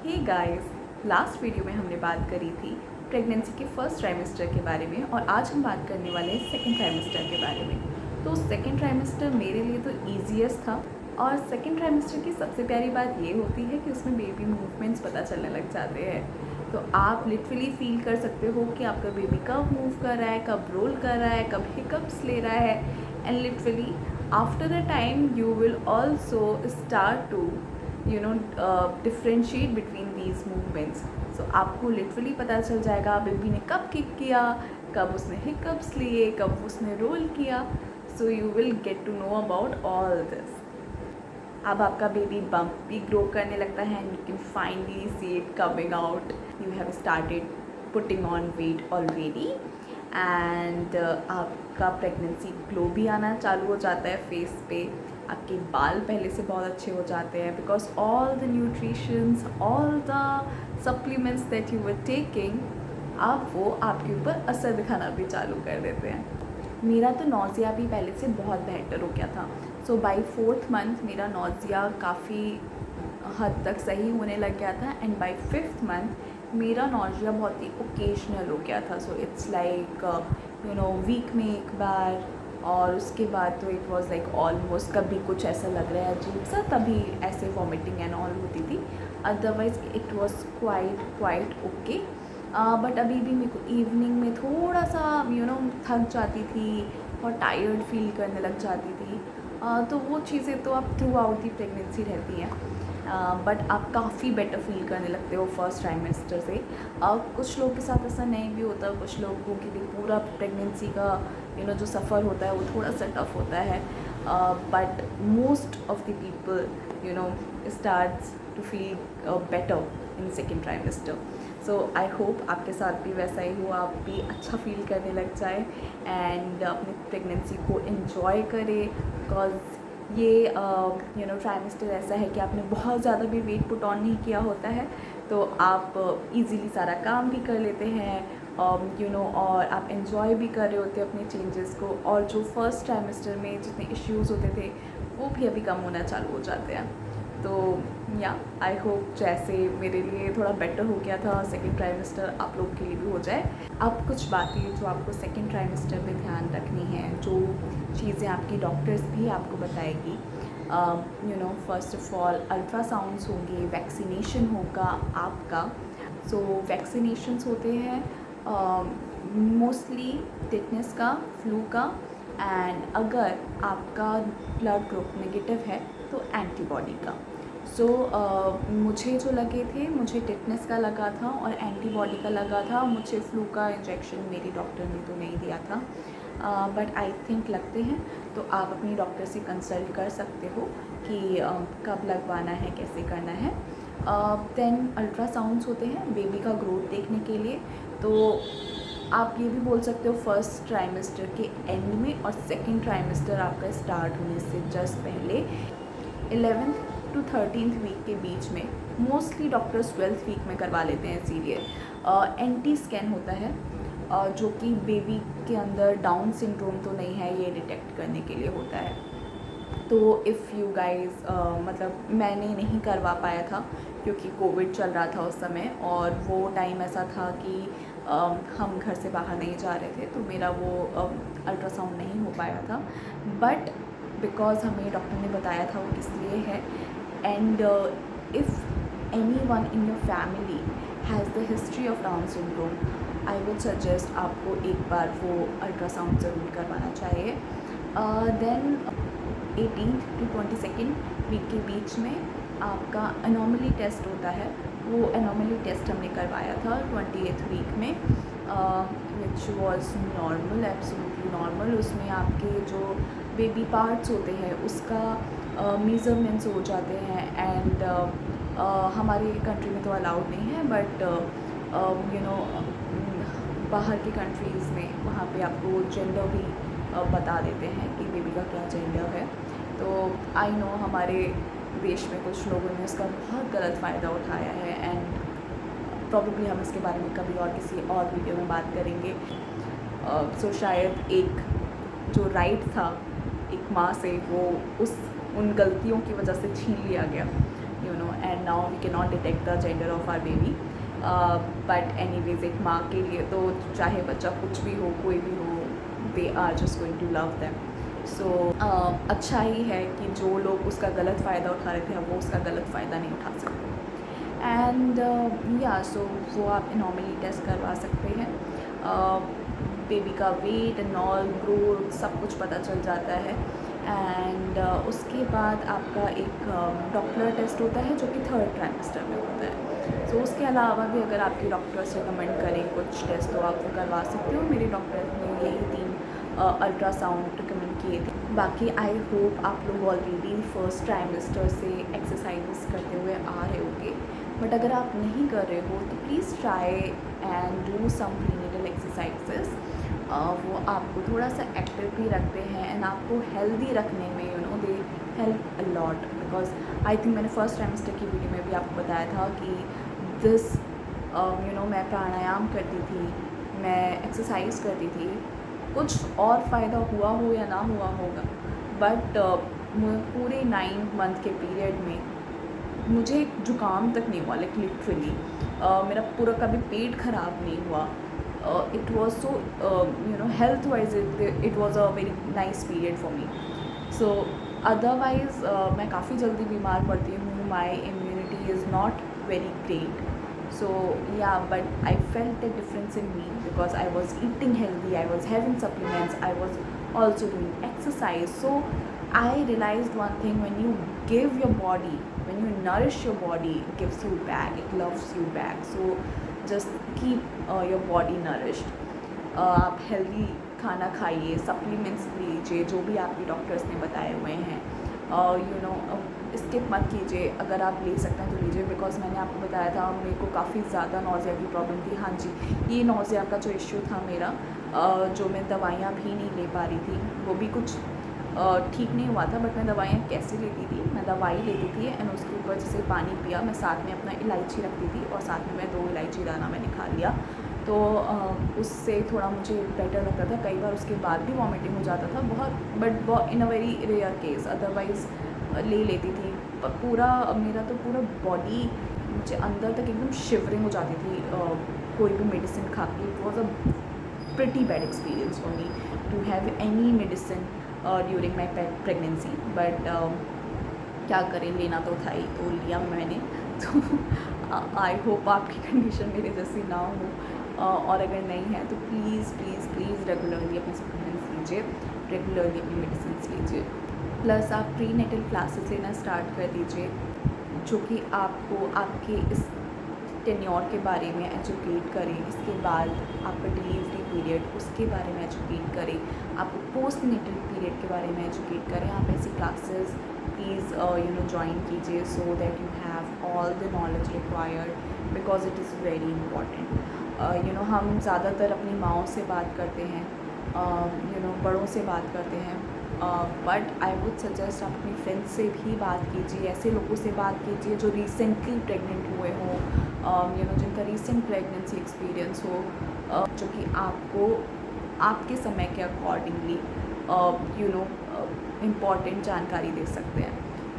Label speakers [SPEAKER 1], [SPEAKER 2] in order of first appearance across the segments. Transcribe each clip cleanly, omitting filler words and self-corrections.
[SPEAKER 1] Hey guys, last video में हमने बात करी थी प्रेगनेंसी के फर्स्ट ट्राइमेस्टर के बारे में और आज हम बात करने वाले हैं सेकंड ट्राइमेस्टर के बारे में। तो सेकंड ट्राइमेस्टर मेरे लिए तो ईजीएस्ट था और सेकंड ट्राइमेस्टर की सबसे प्यारी बात ये होती है कि उसमें बेबी मूवमेंट्स पता चलने लग जाते हैं। तो आप लिटरली फील कर सकते हो कि आपका बेबी कब मूव कर रहा है, कब रोल कर रहा है, कब हिकअप्स ले रहा है। And literally after a time you will also start to differentiate between these movements. So आपको लिटरली पता चल जाएगा बेबी ने कब किक किया, कब उसने हिकअप्स लिए, कब उसने रोल किया। So you will get to know about all this. अब आपका बेबी बम्प भी ग्रो करने लगता है and you can finally see it coming out. You have started putting on weight already and आपका प्रेगनेंसी ग्लो भी आना चालू हो जाता है फेस पे। आपके बाल पहले से बहुत अच्छे हो जाते हैं because all the nutritions, all the supplements that you were taking, अब वो आपके ऊपर असर दिखाना भी चालू कर देते हैं। मेरा तो नौजिया भी पहले से बहुत बेहतर हो गया था। सो बाय 4th मंथ मेरा नौजिया काफ़ी हद तक सही होने लग गया था एंड बाय 5th मंथ मेरा नौजिया बहुत ही ओकेजनल हो गया था। सो इट्स लाइक वीक में एक बार, और उसके बाद तो इट वाज लाइक ऑलमोस्ट कभी कुछ ऐसा लग रहा है अजीब सा तभी ऐसे वॉमिटिंग एंड ऑल होती थी। Otherwise it was quite okay. But अभी भी मेरे को इवनिंग में थोड़ा सा थक जाती थी और टायर्ड फील करने लग जाती थी। तो वो चीज़ें तो अब थ्रू आउट दी प्रेगनेंसी रहती हैं। बट आप काफ़ी बेटर फील करने लगते हो फर्स्ट ट्राइमेस्टर से। कुछ लोग के साथ ऐसा नहीं भी होता, कुछ लोगों के लिए पूरा प्रेगनेंसी का जो सफ़र होता है वो थोड़ा सा टफ होता है। But most of the people starts to feel better in second trimester. So I hope आपके साथ भी वैसा ही हो, आप भी अच्छा फील करने लग जाए एंड अपनी प्रेगनेंसी को इन्जॉय करें। बिकॉज ये ट्राइमेस्टर ऐसा है कि आपने बहुत ज़्यादा भी वेट पुट ऑन नहीं किया होता है तो आप इजीली सारा काम भी कर लेते हैं और आप एंजॉय भी कर रहे होते हैं अपने चेंजेस को। और जो फर्स्ट ट्राइमेस्टर में जितने इश्यूज़ होते थे वो भी अभी कम होना चालू हो जाते हैं। तो या आई होप जैसे मेरे लिए थोड़ा बेटर हो गया था सेकेंड ट्राइमेस्टर, आप लोग के लिए भी हो जाए। अब कुछ बातें जो आपको सेकेंड ट्राइमेस्टर में ध्यान रखनी है, जो चीज़ें आपकी डॉक्टर्स भी आपको बताएगी। फर्स्ट ऑफ ऑल अल्ट्रासाउंड्स होंगे, वैक्सीनेशन होगा आपका। सो वैक्सीनेशंस होते हैं मोस्टली टिटनेस का, फ्लू का, एंड अगर आपका ब्लड ग्रुप नेगेटिव है तो एंटीबॉडी का। सो मुझे जो लगे थे, मुझे टिटनेस का लगा था और एंटीबॉडी का लगा था। मुझे फ्लू का इंजेक्शन मेरी डॉक्टर ने तो नहीं दिया था, बट आई थिंक लगते हैं। तो आप अपनी डॉक्टर से कंसल्ट कर सकते हो कि कब लगवाना है, कैसे करना है। देन अल्ट्रासाउंड्स होते हैं बेबी का ग्रोथ देखने के लिए। तो आप ये भी बोल सकते हो फर्स्ट ट्राइमेस्टर के एंड में और सेकेंड ट्राइमेस्टर आपका स्टार्ट होने से जस्ट पहले 11th to 13th वीक के बीच में। मोस्टली डॉक्टर्स 12th वीक में करवा लेते हैं इसीलिए। एंटी स्कैन होता है जो कि बेबी के अंदर डाउन सिंड्रोम तो नहीं है ये डिटेक्ट करने के लिए होता है। तो इफ़ यू गाइज मतलब मैंने नहीं करवा पाया था क्योंकि कोविड चल रहा था उस समय और वो टाइम ऐसा था कि हम घर से बाहर नहीं जा रहे थे, तो मेरा वो अल्ट्रासाउंड नहीं हो पाया था। बट बिकॉज हमें डॉक्टर ने बताया था वो किस लिए है, and if any one in your family has the history of down syndrome, I would suggest आपको एक बार वो अल्ट्रासाउंड ज़रूर करवाना चाहिए। Then 18th to 22nd week के बीच में आपका एनोमली टेस्ट होता है। वो एनोमली टेस्ट हमने करवाया था 28th वीक में, which was normal, absolutely normal. उसमें आपके जो बेबी पार्ट्स होते हैं उसका मेजरमेंट्स हो जाते हैं एंड हमारी कंट्री में तो अलाउड नहीं है, बट बाहर की कंट्रीज़ में वहाँ पे आपको जेंडर भी बता देते हैं कि बेबी का क्या जेंडर है। तो आई नो हमारे देश में कुछ लोगों ने उसका बहुत गलत फ़ायदा उठाया है एंड प्रॉब्लली हम इसके बारे में कभी और किसी और वीडियो में बात करेंगे। सो शायद एक जो राइट था एक माँ से वो उन गलतियों की वजह से छीन लिया गया and and now we can not detect the gender of our baby, but anyways एक माँ के लिए तो चाहे बच्चा कुछ भी हो, कोई भी हो, they are just going to love them. So अच्छा ही है कि जो लोग उसका गलत फ़ायदा उठा रहे थे, अब वो उसका गलत फ़ायदा नहीं उठा सकते. एंड या सो वो आप नॉर्मली टेस्ट करवा सकते हैं. बेबी का वेट एंड ऑल, ग्रोथ, सब कुछ पता चल जाता है. एंड उसके बाद आपका एक डॉपलर टेस्ट होता है जो कि 3rd ट्राइमेस्टर में होता है. सो उसके अलावा भी अगर आपके डॉक्टर्स रिकमेंड करें कुछ टेस्ट तो आप वो करवा सकते हो. मेरे डॉक्टर ने यही 3 अल्ट्रासाउंड रिकमेंड किए थे. बाकी आई होप आप लोग ऑलरेडी 1st ट्राइमेस्टर से एक्सरसाइजेस करते हुए आ रहे होंगे, बट अगर आप नहीं कर रहे हो तो please try and do some prenatal exercises. वो आपको थोड़ा सा एक्टिव भी रखते हैं एंड आपको हेल्दी रखने में they help a lot. Because I think मैंने 1st ट्राइमेस्टर की वीडियो में भी आपको बताया था कि दिस मैं प्राणायाम करती थी, मैं एक्सरसाइज करती थी. कुछ और फ़ायदा हुआ हो या ना हुआ होगा, बट पूरे 9 मंथ के पीरियड में मुझे जुकाम तक नहीं हुआ. लाइक लिटरली मेरा पूरा कभी पेट ख़राब नहीं हुआ. It was so health wise it was a very nice period for me. So otherwise मैं काफ़ी जल्दी बीमार पड़ती हूँ. माई immunity is not very great. So yeah, but I felt a difference in me because I was eating healthy, I was having supplements, I was also doing exercise. So I realized one thing: when you give your body, when you nourish your body, it gives you back, it loves you back. So just keep your body nourished. आप healthy खाना खाइए, supplements लीजिए जो भी आपके doctors ने बताए हुए हैं. स्किप मत कीजिए. अगर आप ले सकते हैं तो लीजिए. बिकॉज मैंने आपको बताया था मेरे को काफ़ी ज़्यादा नौज़िया की प्रॉब्लम थी. हाँ जी, ये नौज़िया का जो इश्यू था मेरा, जो मैं दवाइयाँ भी नहीं ले पा रही थी, वो भी कुछ ठीक नहीं हुआ था. बट मैं दवाइयाँ कैसे लेती थी, मैं दवाई लेती थी एंड उसके ऊपर जैसे पानी पिया, मैं साथ में अपना इलायची रखती थी और साथ में मैं 2 इलायची दाना मैंने खा लिया. तो उससे थोड़ा मुझे बेटर लगता था. कई बार उसके बाद भी वॉमिटिंग हो जाता था बहुत, but in a very rare case. Otherwise ले लेती थी. पूरा मेरा तो पूरा बॉडी मुझे अंदर तक एकदम शिवरिंग हो जाती थी कोई भी मेडिसिन खा के. It was a pretty bad experience for me to have any medicine during my pregnancy. But क्या करें, लेना तो था ही, तो लिया मैंने. तो आई होप आपकी कंडीशन मेरे जैसी ना हो. और अगर नहीं है तो प्लीज़ प्लीज़ प्लीज़ रेगुलरली अपने सप्लीमेंट्स लीजिए, रेगुलरली अपनी मेडिसिन लीजिए. प्लस आप प्रीनेटल क्लासेस लेना स्टार्ट कर दीजिए जो कि आपको आपके इस टेन्योर के बारे में एजुकेट करें. इसके बाद आपका डिलीवरी पीरियड, उसके बारे में एजुकेट करें. आपको पोस्ट नेटल पीरियड के बारे में एजुकेट करें. आप ऐसी क्लासेस प्लीज़ ज्वाइन कीजिए so that you have all the knowledge required, because it is very important. हम ज़्यादातर अपनी माँओं से बात करते हैं, बड़ों से बात करते हैं, बट आई वुड सजेस्ट आप अपनी फ्रेंड्स से भी बात कीजिए. ऐसे लोगों से बात कीजिए जो रिसेंटली प्रेग्नेंट हुए हों, जिनका रिसेंट प्रेगनेंसी एक्सपीरियंस हो, जो कि आपको आपके समय के अकॉर्डिंगली इम्पॉर्टेंट जानकारी दे सकते हैं.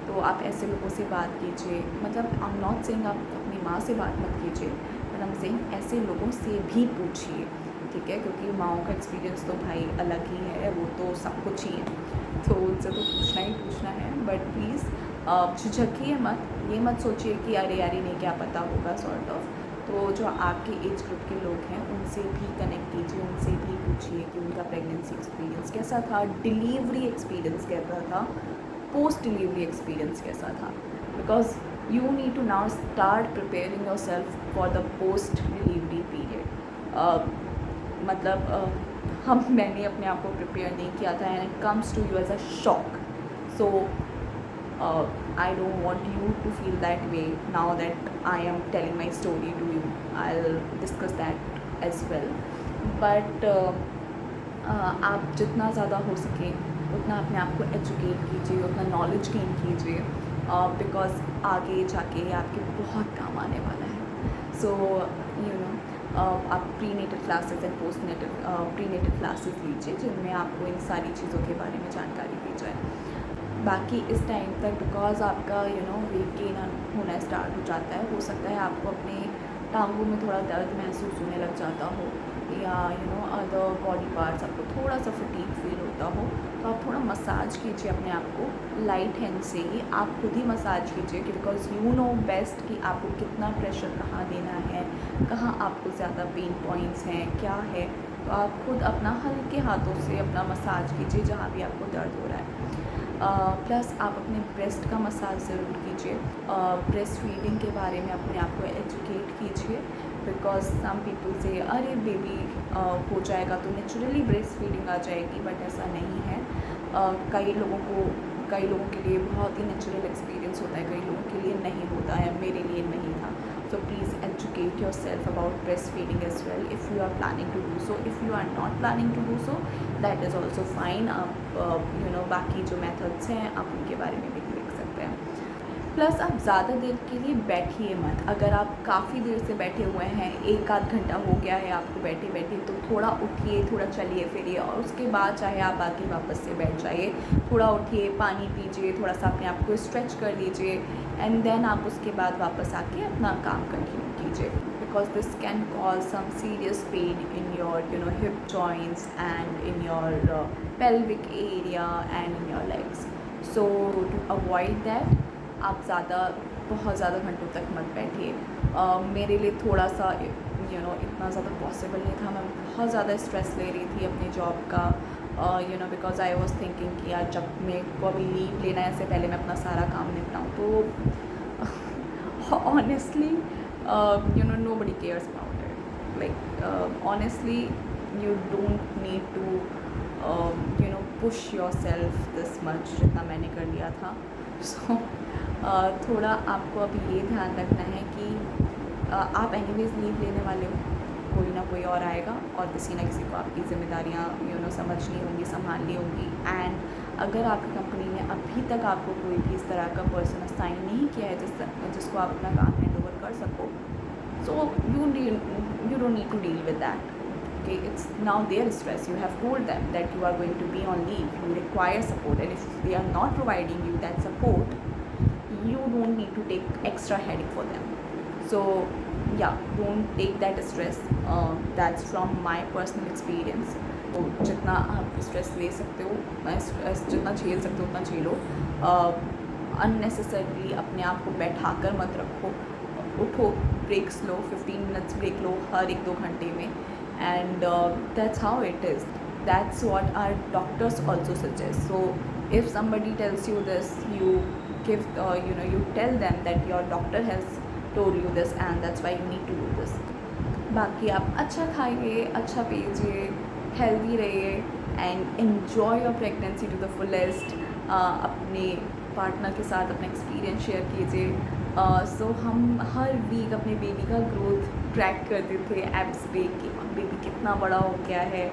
[SPEAKER 1] तो आप ऐसे लोगों से बात कीजिए. मतलब आई एम नॉट सेइंग आप अपनी माँ से बात मत कीजिए, बट आई एम सेइंग ऐसे लोगों से भी पूछिए, ठीक है. क्योंकि माँओं का एक्सपीरियंस तो भाई अलग ही है, वो तो सब कुछ ही है, तो उनसे तो पूछना ही पूछना है. बट प्लीज़ झिझकिए मत. ये मत सोचिए कि अरे यार इन्हें क्या पता होगा सॉर्ट ऑफ. तो जो आपके एज ग्रुप के लोग हैं उनसे भी कनेक्ट कीजिए, उनसे भी पूछिए कि उनका प्रेगनेंसी एक्सपीरियंस कैसा था, डिलीवरी एक्सपीरियंस कैसा था, पोस्ट डिलीवरी एक्सपीरियंस कैसा था. Because you need to now start preparing yourself for the post delivery period. मतलब मैंने अपने आप को प्रिपेयर नहीं किया था and it comes to you as a shock. So I don't want you to feel that way now that I am telling my story to you. I will discuss that as well. But आप जितना ज़्यादा हो सके उतना अपने आप को educate कीजिए, उतना नॉलेज गेन कीजिए, बिकॉज आगे जाके आपके बहुत काम आने वाला है. सो आप prenatal classes and postnatal prenatal classes लीजिए जिनमें आपको इन सारी चीज़ों के बारे में जानकारी दी जाए. बाकी इस टाइम तक बिकॉज आपका वेट गेन होना स्टार्ट हो जाता है, हो सकता है आपको अपने टांगों में थोड़ा दर्द महसूस होने लग जाता हो, या अदर बॉडी पार्ट्स आपको थोड़ा सा फटीग फील होता हो, तो आप थोड़ा मसाज कीजिए अपने आप को लाइट हैंड से ही। आप खुद ही मसाज कीजिए बिकॉज यू नो बेस्ट कि आपको कितना प्रेशर कहाँ देना है, कहाँ आपको ज़्यादा पेन पॉइंट्स हैं, क्या है। तो आप खुद अपना हल्के हाथों से अपना मसाज कीजिए जहाँ भी आपको दर्द हो रहा है। प्लस आप अपने ब्रेस्ट का मसाज ज़रूर कीजिए। ब्रेस्ट फीडिंग के बारे में अपने आप को एजुकेट कीजिए बिकॉज सम पीपल से अरे बेबी हो जाएगा तो नेचुरली ब्रेस्ट फीडिंग आ जाएगी, बट ऐसा नहीं है। कई लोगों के लिए बहुत ही नेचुरल एक्सपीरियंस होता है, कई लोगों के लिए नहीं होता है, मेरे लिए नहीं था। So please educate yourself about breastfeeding as well if you are planning to do so. If you are not planning to do so, that is also fine. आप बाकी जो methods हैं आप उनके बारे में भी देख सकते हैं। प्लस आप ज़्यादा देर के लिए बैठिए मत। अगर आप काफ़ी देर से बैठे हुए हैं, 1 आध घंटा हो गया है आपको बैठे बैठे, तो थोड़ा उठिए, थोड़ा चलिए फिरिए, और उसके बाद चाहे आप आके वापस से बैठ जाइए। थोड़ा उठिए, पानी पीजिए, थोड़ा सा अपने आप को स्ट्रेच कर लीजिए, एंड देन आप उसके बाद वापस आके अपना काम कंटिन्यू कीजिए because this can cause some serious pain in your hip joints and in your pelvic area and in your legs. So to avoid that, आप बहुत ज़्यादा घंटों तक मत बैठिए। मेरे लिए थोड़ा सा इतना ज़्यादा पॉसिबल नहीं था। मैं बहुत ज़्यादा स्ट्रेस ले रही थी अपनी जॉब का, बिकॉज आई वॉज थिंकिंग कि यार जब मेरे को अभी लीव लेना है इससे पहले मैं अपना सारा काम निपटाऊँ। तो honestly nobody cares about it. Like honestly, you don't need to push yourself this much जितना मैंने कर लिया था। So थोड़ा आपको अभी ये ध्यान रखना है कि आप एनीवेज लीव लेने वाले हो, कोई ना कोई और आएगा और किसी ना किसी को आपकी ज़िम्मेदारियाँ समझनी होंगी, संभालनी होंगी। एंड अगर आपकी कंपनी ने अभी तक आपको कोई भी इस तरह का पर्सन असाइन नहीं किया है जिसको आप अपना काम हैंड ओवर कर सको, सो you don't need to deal with that. Okay, it's now their stress. You have told them that you are going to be on leave, you require support, and if they are not providing you that support, you don't need to take extra headache for them. So yeah, don't take that stress. That's from my personal experience. तो जितना आप stress ले सकते हो, जितना झेल सकते हो उतना झेलो। अननेसेसरली अपने आप को बैठा कर मत रखो। उठो, ब्रेक्स लो, 15 मिनट्स ब्रेक लो हर 1-2 घंटे में, and that's how it is. That's what our doctors also suggest. So if somebody tells you this, you give you tell them that your doctor has told you this and that's why you need to do this. बाकी आप अच्छा खाइए, अच्छा पीजिए, healthy रहिए and enjoy your pregnancy to the fullest. अपने partner के साथ अपना एक्सपीरियंस शेयर कीजिए। सो हम हर वीक अपने बेबी का ग्रोथ ट्रैक करते थे एप्स पे कि बेबी कितना बड़ा हो गया है।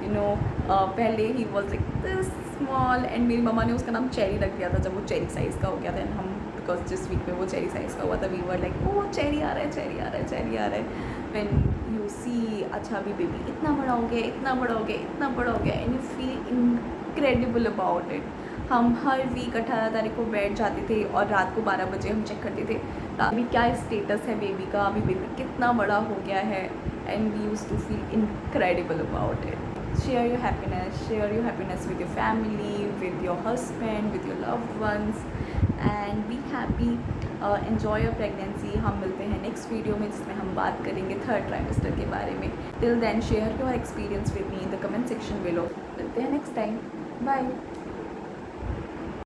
[SPEAKER 1] पहले he was like this small, and मेरी मम्मा ने उसका नाम चेरी रख दिया था जब वो चेरी साइज़ का हो गया था। एंड हम बिकॉज जिस वीक में वो चेरी साइज़ का हुआ था, we were like oh cherry आ रहा है, चेरी आ रहा है, चेरी आ रहा है। व्हेन यू सी अच्छा अभी बेबी इतना बड़ा हो गया, इतना बड़ा हो गया, इतना बड़ा हो गया, and you feel incredible about it. हम हर वीक 18 तारीख को बैठ जाते थे और रात को 12 बजे हम चेक करते थे अभी क्या स्टेटस है बेबी का, अभी बेबी कितना बड़ा हो गया है, and we used to feel incredible about it. share your happiness with your family, with your husband, with your loved ones, and be happy. Enjoy your pregnancy. हम मिलते हैं नेक्स्ट वीडियो में जिसमें हम बात करेंगे 3rd trimester के बारे में। Till then, share your experience with me in the comment section below. मिलते हैं नेक्स्ट टाइम। बाय।